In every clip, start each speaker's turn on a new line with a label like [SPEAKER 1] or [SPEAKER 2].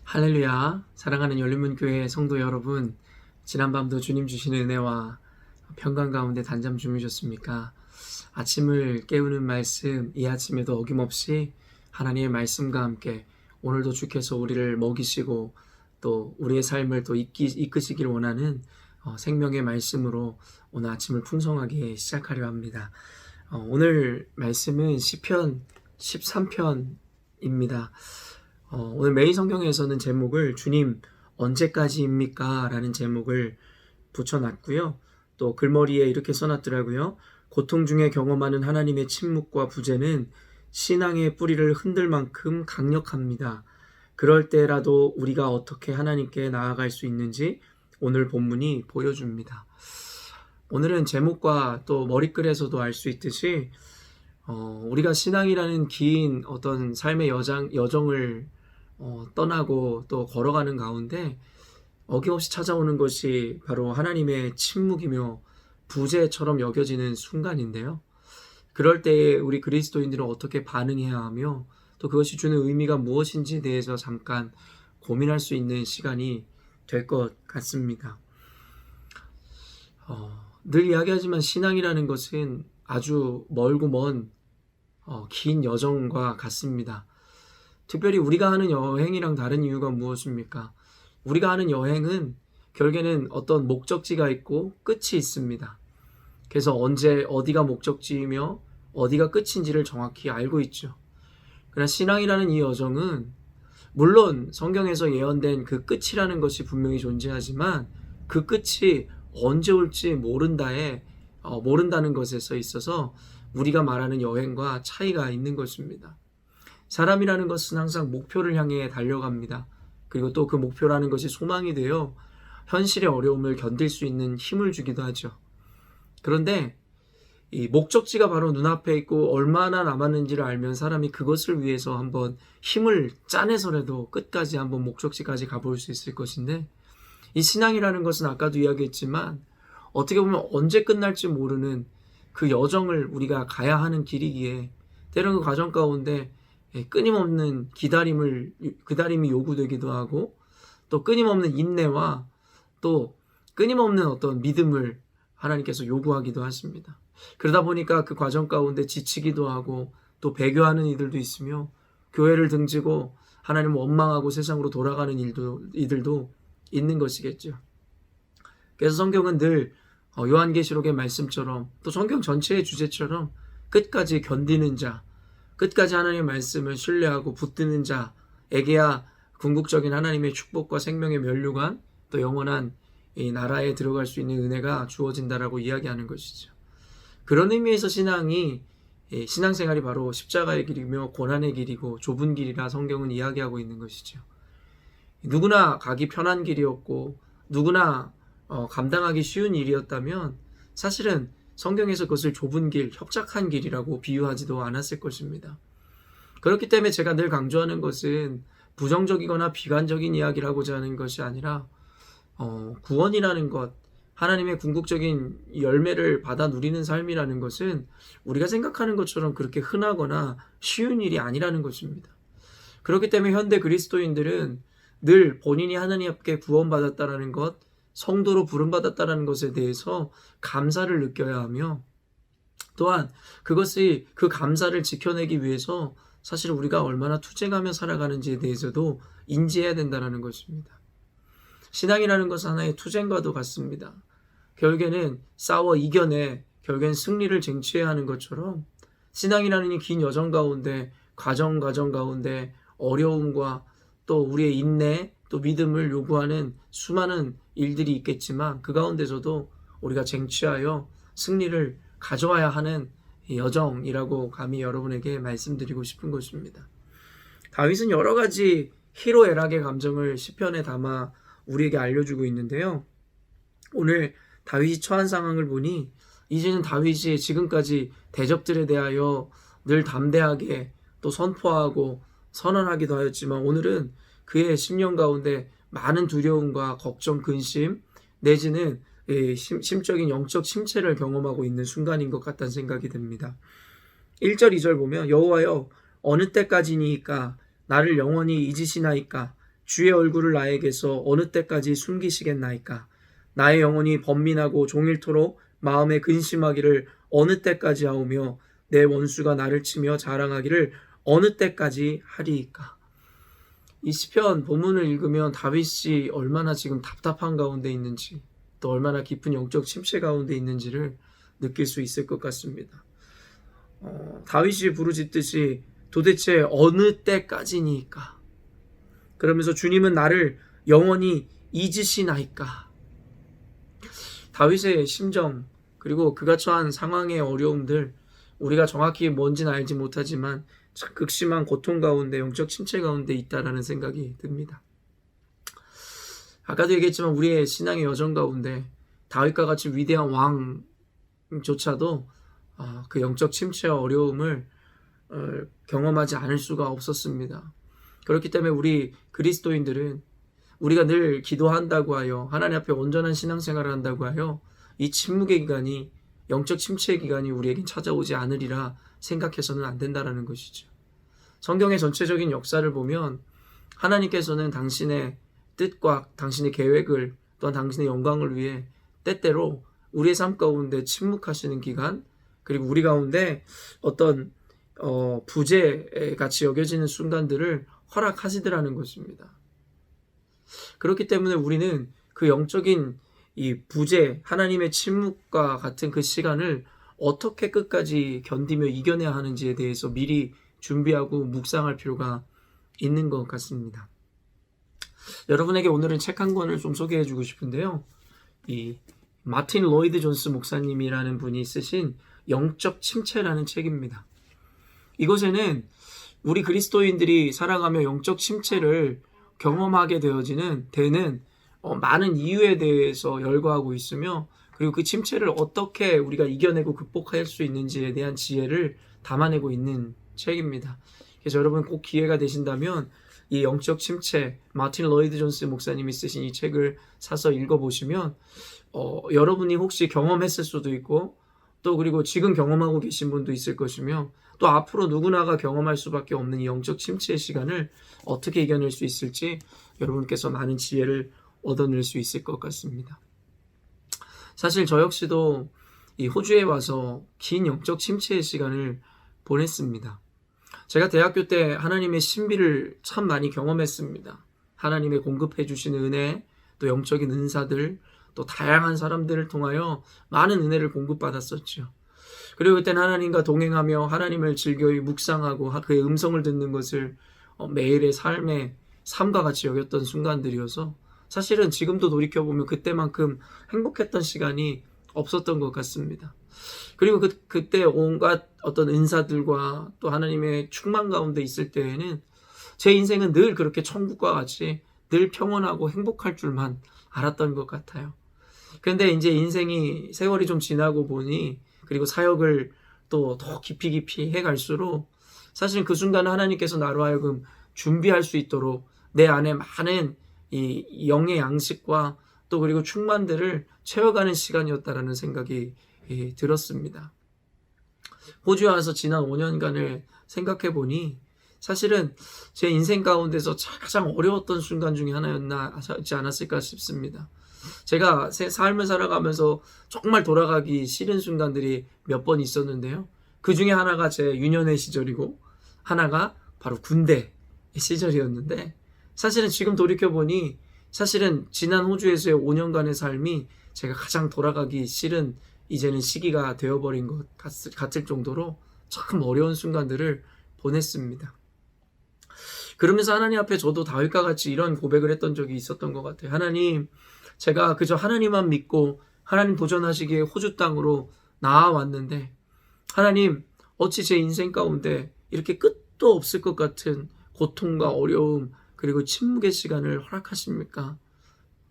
[SPEAKER 1] 할렐루야, 사랑하는 열린문교회 성도 여러분, 지난밤도 주님 주시는 은혜와 평강 가운데 단잠 주무셨습니까? 아침을 깨우는 말씀, 이 아침에도 어김없이 하나님의 말씀과 함께 오늘도 주께서 우리를 먹이시고 또 우리의 삶을 또 이끄시길 원하는 생명의 말씀으로 오늘 아침을 풍성하게 시작하려 합니다. 오늘 말씀은 시편 13편입니다. 오늘 메인 성경에서는 제목을 주님 언제까지입니까? 라는 제목을 붙여놨고요. 또 글머리에 이렇게 써놨더라고요. 고통 중에 경험하는 하나님의 침묵과 부재는 신앙의 뿌리를 흔들 만큼 강력합니다. 그럴 때라도 우리가 어떻게 하나님께 나아갈 수 있는지 오늘 본문이 보여줍니다. 오늘은 제목과 또 머리글에서도 알 수 있듯이 우리가 신앙이라는 긴 어떤 삶의 여정을 떠나고 또 걸어가는 가운데 어김없이 찾아오는 것이 바로 하나님의 침묵이며 부재처럼 여겨지는 순간인데요. 그럴 때에 우리 그리스도인들은 어떻게 반응해야 하며 또 그것이 주는 의미가 무엇인지에 대해서 잠깐 고민할 수 있는 시간이 될 것 같습니다. 늘 이야기하지만 신앙이라는 것은 아주 멀고 먼 긴 여정과 같습니다. 특별히 우리가 하는 여행이랑 다른 이유가 무엇입니까? 우리가 하는 여행은 결국에는 어떤 목적지가 있고 끝이 있습니다. 그래서 언제 어디가 목적지이며 어디가 끝인지를 정확히 알고 있죠. 그러나 신앙이라는 이 여정은 물론 성경에서 예언된 그 끝이라는 것이 분명히 존재하지만 그 끝이 언제 올지 모른다는 것에서 있어서 우리가 말하는 여행과 차이가 있는 것입니다. 사람이라는 것은 항상 목표를 향해 달려갑니다. 그리고 또 그 목표라는 것이 소망이 되어 현실의 어려움을 견딜 수 있는 힘을 주기도 하죠. 그런데 이 목적지가 바로 눈앞에 있고 얼마나 남았는지를 알면 사람이 그것을 위해서 한번 힘을 짜내서라도 끝까지 한번 목적지까지 가볼 수 있을 것인데, 이 신앙이라는 것은 아까도 이야기했지만 어떻게 보면 언제 끝날지 모르는 그 여정을 우리가 가야 하는 길이기에 때로는 그 과정 가운데 끊임없는 기다림이 요구되기도 하고 또 끊임없는 인내와 또 끊임없는 어떤 믿음을 하나님께서 요구하기도 하십니다. 그러다 보니까 그 과정 가운데 지치기도 하고 또 배교하는 이들도 있으며 교회를 등지고 하나님을 원망하고 세상으로 돌아가는 이들도 있는 것이겠죠. 그래서 성경은 늘 요한계시록의 말씀처럼 또 성경 전체의 주제처럼 끝까지 견디는 자, 끝까지 하나님의 말씀을 신뢰하고 붙드는 자에게야 궁극적인 하나님의 축복과 생명의 면류관 또 영원한 이 나라에 들어갈 수 있는 은혜가 주어진다라고 이야기하는 것이죠. 그런 의미에서 신앙생활이 바로 십자가의 길이며 고난의 길이고 좁은 길이라 성경은 이야기하고 있는 것이죠. 누구나 가기 편한 길이었고 누구나 감당하기 쉬운 일이었다면 사실은 성경에서 그것을 좁은 길, 협착한 길이라고 비유하지도 않았을 것입니다. 그렇기 때문에 제가 늘 강조하는 것은 부정적이거나 비관적인 이야기를 하고자 하는 것이 아니라 구원이라는 것, 하나님의 궁극적인 열매를 받아 누리는 삶이라는 것은 우리가 생각하는 것처럼 그렇게 흔하거나 쉬운 일이 아니라는 것입니다. 그렇기 때문에 현대 그리스도인들은 늘 본인이 하나님 앞에 구원받았다는 것, 성도로 부름받았다는 것에 대해서 감사를 느껴야 하며 또한 그것이 그 감사를 지켜내기 위해서 사실 우리가 얼마나 투쟁하며 살아가는지에 대해서도 인지해야 된다는 것입니다. 신앙이라는 것은 하나의 투쟁과도 같습니다. 결국에는 싸워 이겨내 결국엔 승리를 쟁취해야 하는 것처럼 신앙이라는 이 긴 여정 가운데 과정 가운데 어려움과 또 우리의 인내 또 믿음을 요구하는 수많은 일들이 있겠지만 그 가운데서도 우리가 쟁취하여 승리를 가져와야 하는 여정이라고 감히 여러분에게 말씀드리고 싶은 것입니다. 다윗은 여러 가지 희로애락의 감정을 시편에 담아 우리에게 알려주고 있는데요. 오늘 다윗이 처한 상황을 보니 이제는 다윗이 지금까지 대적들에 대하여 늘 담대하게 또 선포하고 선언하기도 하였지만 오늘은 그의 심령 가운데 많은 두려움과 걱정, 근심 내지는 심적인 영적 침체를 경험하고 있는 순간인 것 같다는 생각이 듭니다. 1절 2절 보면 여호와여 어느 때까지니이까 나를 영원히 잊으시나이까 주의 얼굴을 나에게서 어느 때까지 숨기시겠나이까? 나의 영혼이 번민하고 종일토록 마음에 근심하기를 어느 때까지 하오며 내 원수가 나를 치며 자랑하기를 어느 때까지 하리이까? 이 시편 본문을 읽으면 다윗이 얼마나 지금 답답한 가운데 있는지, 또 얼마나 깊은 영적 침체 가운데 있는지를 느낄 수 있을 것 같습니다. 다윗이 부르짖듯이 도대체 어느 때까지니까? 그러면서 주님은 나를 영원히 잊으시나이까? 다윗의 심정, 그리고 그가 처한 상황의 어려움들, 우리가 정확히 뭔지는 알지 못하지만 참 극심한 고통 가운데, 영적 침체 가운데 있다라는 생각이 듭니다. 아까도 얘기했지만 우리의 신앙의 여정 가운데 다윗과 같이 위대한 왕조차도 그 영적 침체와 어려움을 경험하지 않을 수가 없었습니다. 그렇기 때문에 우리 그리스도인들은 우리가 늘 기도한다고 하여, 하나님 앞에 온전한 신앙생활을 한다고 하여 이 침묵의 기간이, 영적 침체의 기간이 우리에겐 찾아오지 않으리라 생각해서는 안 된다는 것이죠. 성경의 전체적인 역사를 보면 하나님께서는 당신의 뜻과 당신의 계획을, 또한 당신의 영광을 위해 때때로 우리의 삶 가운데 침묵하시는 기간, 그리고 우리 가운데 어떤 부재같이 여겨지는 순간들을 허락하시더라는 것입니다. 그렇기 때문에 우리는 그 영적인 이 부재, 하나님의 침묵과 같은 그 시간을 어떻게 끝까지 견디며 이겨내야 하는지에 대해서 미리 준비하고 묵상할 필요가 있는 것 같습니다. 여러분에게 오늘은 책 한 권을 좀 소개해 주고 싶은데요. 이 마틴 로이드 존스 목사님이라는 분이 쓰신 영적 침체라는 책입니다. 이곳에는 우리 그리스도인들이 살아가며 영적 침체를 경험하게 되는 많은 이유에 대해서 열거하고 있으며, 그리고 그 침체를 어떻게 우리가 이겨내고 극복할 수 있는지에 대한 지혜를 담아내고 있는 책입니다. 그래서 여러분 꼭 기회가 되신다면 이 영적 침체, 마틴 로이드 존스 목사님이 쓰신 이 책을 사서 읽어보시면 여러분이 혹시 경험했을 수도 있고, 또 그리고 지금 경험하고 계신 분도 있을 것이며, 또 앞으로 누구나가 경험할 수밖에 없는 이 영적 침체의 시간을 어떻게 이겨낼 수 있을지 여러분께서 많은 지혜를 얻어낼 수 있을 것 같습니다. 사실 저 역시도 이 호주에 와서 긴 영적 침체의 시간을 보냈습니다. 제가 대학교 때 하나님의 신비를 참 많이 경험했습니다. 하나님의 공급해 주시는 은혜, 또 영적인 은사들, 또 다양한 사람들을 통하여 많은 은혜를 공급받았었죠. 그리고 그때는 하나님과 동행하며 하나님을 즐거이 묵상하고 그의 음성을 듣는 것을 매일의 삶과 같이 여겼던 순간들이어서 사실은 지금도 돌이켜보면 그때만큼 행복했던 시간이 없었던 것 같습니다. 그리고 그때 온갖 어떤 은사들과 또 하나님의 충만 가운데 있을 때에는 제 인생은 늘 그렇게 천국과 같이 늘 평온하고 행복할 줄만 알았던 것 같아요. 그런데 이제 인생이 세월이 좀 지나고 보니, 그리고 사역을 또 더 깊이 해갈수록 사실 그 순간 하나님께서 나로 하여금 준비할 수 있도록 내 안에 많은 이 영의 양식과 또 그리고 충만들을 채워가는 시간이었다라는 생각이 들었습니다. 호주에 와서 지난 5년간을 생각해 보니 사실은 제 인생 가운데서 가장 어려웠던 순간 중에 하나였지 않았을까 싶습니다. 제가 삶을 살아가면서 정말 돌아가기 싫은 순간들이 몇 번 있었는데요. 그 중에 하나가 제 유년의 시절이고 하나가 바로 군대 시절이었는데, 사실은 지금 돌이켜보니 사실은 지난 호주에서의 5년간의 삶이 제가 가장 돌아가기 싫은 이제는 시기가 되어버린 것 같을 정도로 참 어려운 순간들을 보냈습니다. 그러면서 하나님 앞에 저도 다윗과 같이 이런 고백을 했던 적이 있었던 것 같아요. 하나님, 제가 그저 하나님만 믿고 하나님 도전하시기에 호주 땅으로 나아왔는데, 하나님, 어찌 제 인생 가운데 이렇게 끝도 없을 것 같은 고통과 어려움, 그리고 침묵의 시간을 허락하십니까?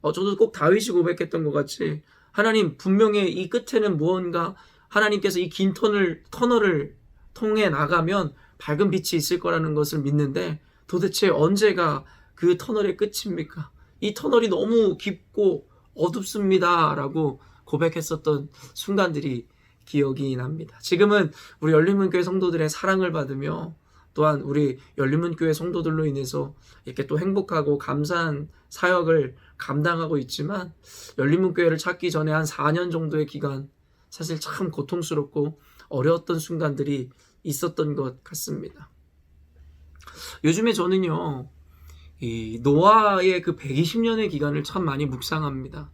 [SPEAKER 1] 저도 꼭 다윗이 고백했던 것 같이, 하나님, 분명히 이 끝에는 무언가 하나님께서 이 긴 터널을 통해 나가면 밝은 빛이 있을 거라는 것을 믿는데, 도대체 언제가 그 터널의 끝입니까? 이 터널이 너무 깊고 어둡습니다 라고 고백했었던 순간들이 기억이 납니다. 지금은 우리 열린문교회 성도들의 사랑을 받으며 또한 우리 열린문교회 성도들로 인해서 이렇게 또 행복하고 감사한 사역을 감당하고 있지만 열린문교회를 찾기 전에 한 4년 정도의 기간 사실 참 고통스럽고 어려웠던 순간들이 있었던 것 같습니다. 요즘에 저는요, 이 노아의 그 120년의 기간을 참 많이 묵상합니다.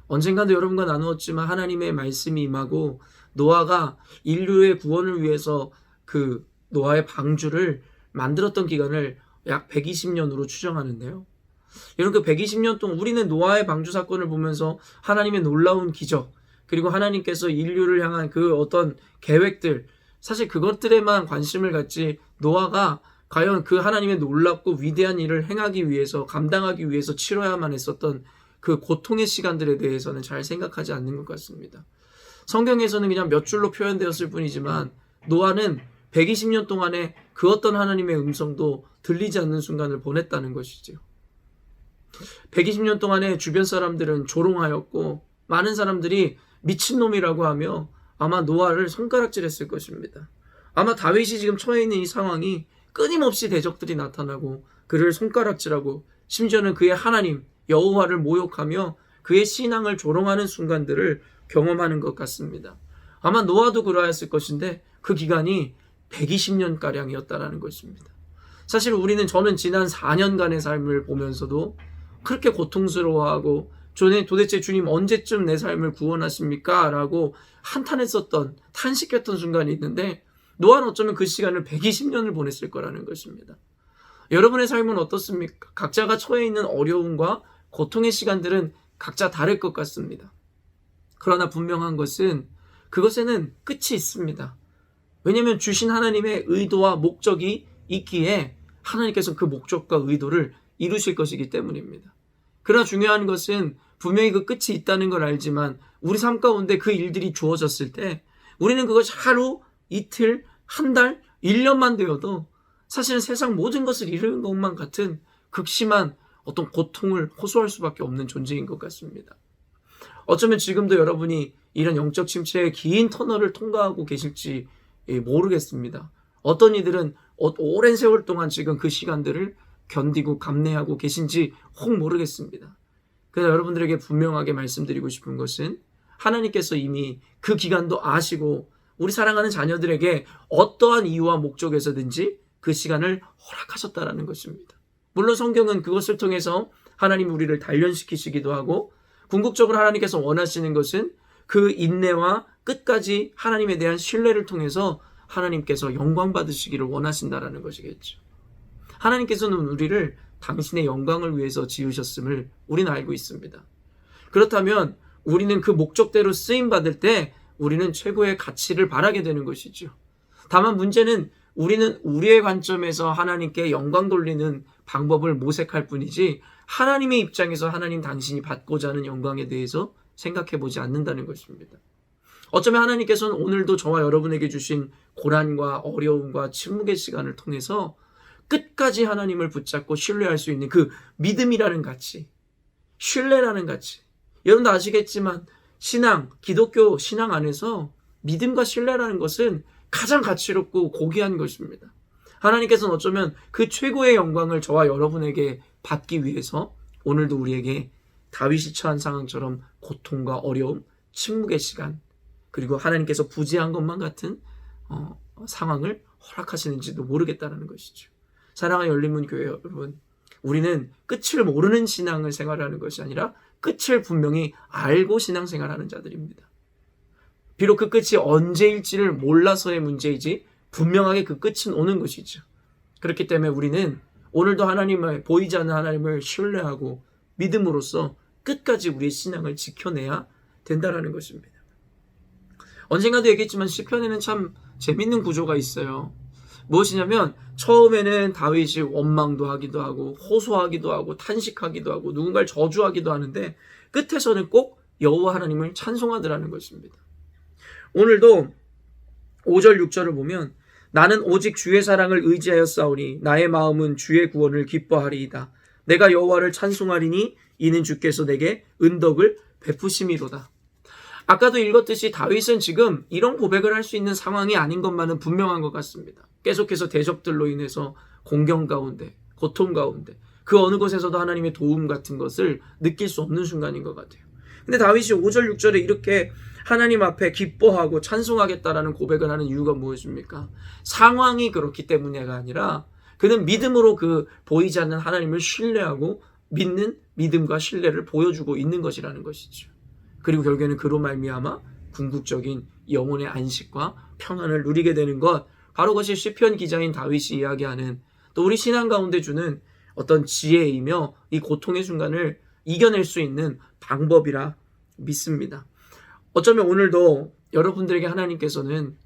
[SPEAKER 1] 언젠가도 여러분과 나누었지만 하나님의 말씀이 임하고 노아가 인류의 구원을 위해서 그 노아의 방주를 만들었던 기간을 약 120년으로 추정하는데요. 여러분, 그 120년 동안 우리는 노아의 방주 사건을 보면서 하나님의 놀라운 기적, 그리고 하나님께서 인류를 향한 그 어떤 계획들, 사실 그것들에만 관심을 갖지 노아가 과연 그 하나님의 놀랍고 위대한 일을 행하기 위해서, 감당하기 위해서 치러야만 했었던 그 고통의 시간들에 대해서는 잘 생각하지 않는 것 같습니다. 성경에서는 그냥 몇 줄로 표현되었을 뿐이지만 노아는 120년 동안에 그 어떤 하나님의 음성도 들리지 않는 순간을 보냈다는 것이죠. 120년 동안에 주변 사람들은 조롱하였고 많은 사람들이 미친놈이라고 하며 아마 노아를 손가락질했을 것입니다. 아마 다윗이 지금 처해 있는 이 상황이 끊임없이 대적들이 나타나고 그를 손가락질하고 심지어는 그의 하나님 여호와를 모욕하며 그의 신앙을 조롱하는 순간들을 경험하는 것 같습니다. 아마 노아도 그러했을 것인데 그 기간이 120년가량이었다는 것입니다. 사실 저는 지난 4년간의 삶을 보면서도 그렇게 고통스러워하고 도대체 주님 언제쯤 내 삶을 구원하십니까? 라고 한탄했었던, 탄식했던 순간이 있는데 노아는 어쩌면 그 시간을 120년을 보냈을 거라는 것입니다. 여러분의 삶은 어떻습니까? 각자가 처해 있는 어려움과 고통의 시간들은 각자 다를 것 같습니다. 그러나 분명한 것은 그것에는 끝이 있습니다. 왜냐하면 주신 하나님의 의도와 목적이 있기에 하나님께서 그 목적과 의도를 이루실 것이기 때문입니다. 그러나 중요한 것은 분명히 그 끝이 있다는 걸 알지만 우리 삶 가운데 그 일들이 주어졌을 때 우리는 그것이 하루, 이틀, 한 달, 1년만 되어도 사실은 세상 모든 것을 잃은 것만 같은 극심한 어떤 고통을 호소할 수밖에 없는 존재인 것 같습니다. 어쩌면 지금도 여러분이 이런 영적 침체의 긴 터널을 통과하고 계실지 모르겠습니다. 어떤 이들은 오랜 세월 동안 지금 그 시간들을 견디고 감내하고 계신지 혹 모르겠습니다. 그래서 여러분들에게 분명하게 말씀드리고 싶은 것은 하나님께서 이미 그 기간도 아시고 우리 사랑하는 자녀들에게 어떠한 이유와 목적에서든지 그 시간을 허락하셨다라는 것입니다. 물론 성경은 그것을 통해서 하나님 우리를 단련시키시기도 하고 궁극적으로 하나님께서 원하시는 것은 그 인내와 끝까지 하나님에 대한 신뢰를 통해서 하나님께서 영광 받으시기를 원하신다라는 것이겠죠. 하나님께서는 우리를 당신의 영광을 위해서 지으셨음을 우리는 알고 있습니다. 그렇다면 우리는 그 목적대로 쓰임받을 때 우리는 최고의 가치를 바라게 되는 것이죠. 다만 문제는 우리는 우리의 관점에서 하나님께 영광 돌리는 방법을 모색할 뿐이지 하나님의 입장에서 하나님 당신이 받고자 하는 영광에 대해서 생각해 보지 않는다는 것입니다. 어쩌면 하나님께서는 오늘도 저와 여러분에게 주신 고난과 어려움과 침묵의 시간을 통해서 끝까지 하나님을 붙잡고 신뢰할 수 있는 그 믿음이라는 가치, 신뢰라는 가치. 여러분도 아시겠지만 기독교 신앙 안에서 믿음과 신뢰라는 것은 가장 가치롭고 고귀한 것입니다. 하나님께서는 어쩌면 그 최고의 영광을 저와 여러분에게 받기 위해서 오늘도 우리에게 다윗이 처한 상황처럼 고통과 어려움, 침묵의 시간, 그리고 하나님께서 부재한 것만 같은 상황을 허락하시는지도 모르겠다는 것이죠. 사랑하는 열린문교회 여러분, 우리는 끝을 모르는 신앙을 생활하는 것이 아니라 끝을 분명히 알고 신앙생활하는 자들입니다. 비록 그 끝이 언제일지를 몰라서의 문제이지 분명하게 그 끝은 오는 것이죠. 그렇기 때문에 우리는 오늘도 하나님을, 보이지 않는 하나님을 신뢰하고 믿음으로써 끝까지 우리의 신앙을 지켜내야 된다는 것입니다. 언젠가도 얘기했지만 시편에는 참 재밌는 구조가 있어요. 무엇이냐면 처음에는 다윗이 원망도 하기도 하고 호소하기도 하고 탄식하기도 하고 누군가를 저주하기도 하는데 끝에서는 꼭 여호와 하나님을 찬송하더라는 것입니다. 오늘도 5절 6절을 보면 나는 오직 주의 사랑을 의지하여 싸우니 나의 마음은 주의 구원을 기뻐하리이다. 내가 여호와를 찬송하리니 이는 주께서 내게 은덕을 베푸심이로다. 아까도 읽었듯이 다윗은 지금 이런 고백을 할 수 있는 상황이 아닌 것만은 분명한 것 같습니다. 계속해서 대적들로 인해서 공경 가운데, 고통 가운데, 그 어느 곳에서도 하나님의 도움 같은 것을 느낄 수 없는 순간인 것 같아요. 근데 다윗이 5절 6절에 이렇게 하나님 앞에 기뻐하고 찬송하겠다라는 고백을 하는 이유가 무엇입니까? 상황이 그렇기 때문에가 아니라 그는 믿음으로 그 보이지 않는 하나님을 신뢰하고 믿는 믿음과 신뢰를 보여주고 있는 것이라는 것이죠. 그리고 결국에는 그로 말미암아 궁극적인 영혼의 안식과 평안을 누리게 되는 것, 바로 그것이 시편 기자인 다윗이 이야기하는, 또 우리 신앙 가운데 주는 어떤 지혜이며 이 고통의 순간을 이겨낼 수 있는 방법이라 믿습니다. 어쩌면 오늘도 여러분들에게 하나님께서는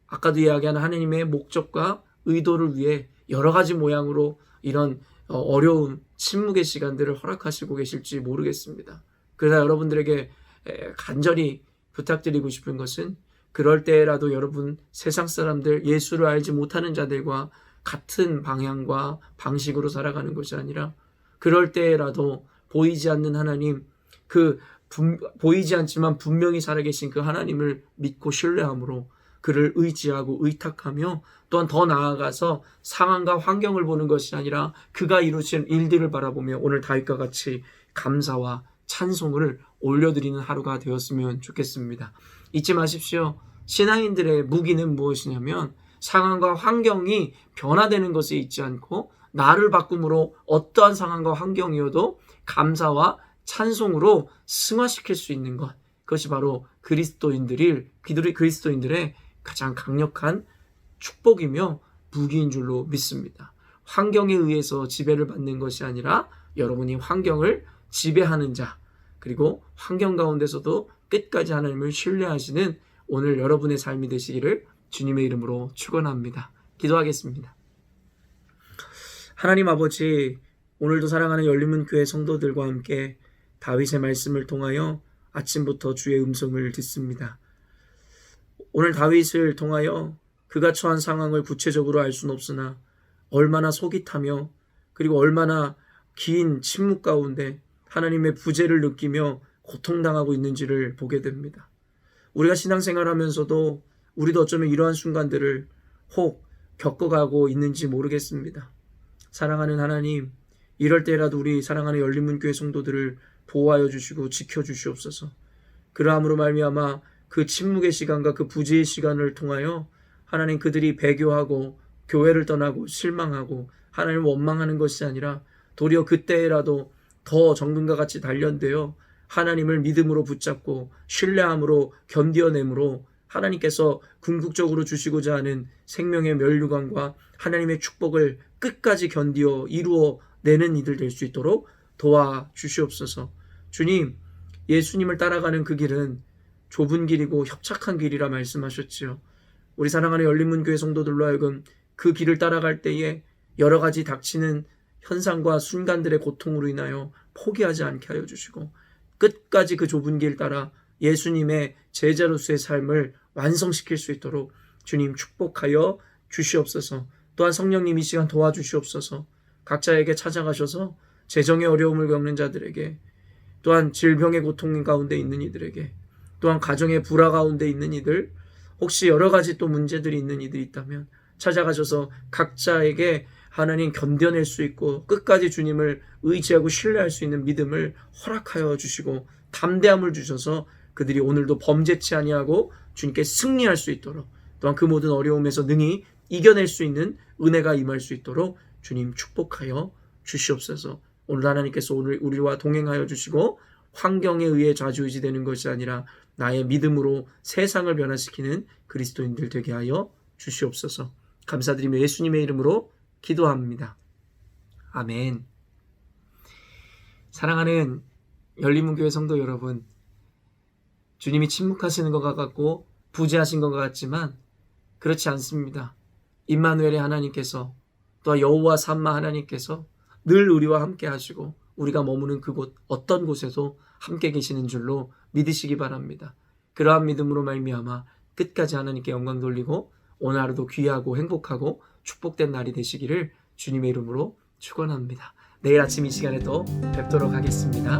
[SPEAKER 1] 아까도 이야기한 하나님의 목적과 의도를 위해 여러 가지 모양으로 이런 어려운 침묵의 시간들을 허락하시고 계실지 모르겠습니다. 그러나 여러분들에게 간절히 부탁드리고 싶은 것은, 그럴 때라도 여러분 세상 사람들, 예수를 알지 못하는 자들과 같은 방향과 방식으로 살아가는 것이 아니라, 그럴 때라도 보이지 않는 하나님, 보이지 않지만 분명히 살아계신 그 하나님을 믿고 신뢰함으로 그를 의지하고 의탁하며, 또한 더 나아가서 상황과 환경을 보는 것이 아니라 그가 이루신 일들을 바라보며 오늘 다윗과 같이 감사와 찬송을 올려드리는 하루가 되었으면 좋겠습니다. 잊지 마십시오. 신앙인들의 무기는 무엇이냐면 상황과 환경이 변화되는 것에 있지 않고 나를 바꿈으로 어떠한 상황과 환경이어도 감사와 찬송으로 승화시킬 수 있는 것, 그것이 바로 그리스도인들의 가장 강력한 축복이며 무기인 줄로 믿습니다. 환경에 의해서 지배를 받는 것이 아니라 여러분이 환경을 지배하는 자, 그리고 환경 가운데서도 끝까지 하나님을 신뢰하시는 오늘 여러분의 삶이 되시기를 주님의 이름으로 축원합니다. 기도하겠습니다. 하나님 아버지, 오늘도 사랑하는 열린문교회 성도들과 함께 다윗의 말씀을 통하여 아침부터 주의 음성을 듣습니다. 오늘 다윗을 통하여 그가 처한 상황을 구체적으로 알 수는 없으나 얼마나 속이 타며, 그리고 얼마나 긴 침묵 가운데 하나님의 부재를 느끼며 고통당하고 있는지를 보게 됩니다. 우리가 신앙생활하면서도 우리도 어쩌면 이러한 순간들을 혹 겪어가고 있는지 모르겠습니다. 사랑하는 하나님, 이럴 때라도 우리 사랑하는 열린문교회 성도들을 보호하여 주시고 지켜주시옵소서. 그러함으로 말미암아 그 침묵의 시간과 그 부재의 시간을 통하여 하나님, 그들이 배교하고 교회를 떠나고 실망하고 하나님을 원망하는 것이 아니라 도리어 그때라도 더 정금과 같이 단련되어 하나님을 믿음으로 붙잡고 신뢰함으로 견뎌내므로 하나님께서 궁극적으로 주시고자 하는 생명의 면류관과 하나님의 축복을 끝까지 견디어 이루어내는 이들 될 수 있도록 도와주시옵소서. 주님, 예수님을 따라가는 그 길은 좁은 길이고 협착한 길이라 말씀하셨지요. 우리 사랑하는 열린문교회 성도들로 하여금 그 길을 따라갈 때에 여러 가지 닥치는 현상과 순간들의 고통으로 인하여 포기하지 않게 하여 주시고 끝까지 그 좁은 길 따라 예수님의 제자로서의 삶을 완성시킬 수 있도록 주님 축복하여 주시옵소서. 또한 성령님 이 시간 도와주시옵소서. 각자에게 찾아가셔서 재정의 어려움을 겪는 자들에게, 또한 질병의 고통 가운데 있는 이들에게, 또한 가정의 불화 가운데 있는 이들, 혹시 여러 가지 또 문제들이 있는 이들이 있다면 찾아가셔서 각자에게 하나님 견뎌낼 수 있고 끝까지 주님을 의지하고 신뢰할 수 있는 믿음을 허락하여 주시고 담대함을 주셔서 그들이 오늘도 범죄치 아니하고 주님께 승리할 수 있도록, 또한 그 모든 어려움에서 능히 이겨낼 수 있는 은혜가 임할 수 있도록 주님 축복하여 주시옵소서. 오늘 하나님께서 오늘 우리와 동행하여 주시고 환경에 의해 좌지우지되는 것이 아니라 나의 믿음으로 세상을 변화시키는 그리스도인들 되게 하여 주시옵소서. 감사드리며 예수님의 이름으로 기도합니다. 아멘. 사랑하는 열린문교회 성도 여러분, 주님이 침묵하시는 것 같고 부재하신 것 같지만 그렇지 않습니다. 임마누엘의 하나님께서, 또 여호와 삼마 하나님께서 늘 우리와 함께 하시고 우리가 머무는 그곳 어떤 곳에도 함께 계시는 줄로 믿으시기 바랍니다. 그러한 믿음으로 말미암아 끝까지 하나님께 영광 돌리고 오늘 하루도 귀하고 행복하고 축복된 날이 되시기를 주님의 이름으로 축원합니다. 내일 아침 이 시간에 또 뵙도록 하겠습니다.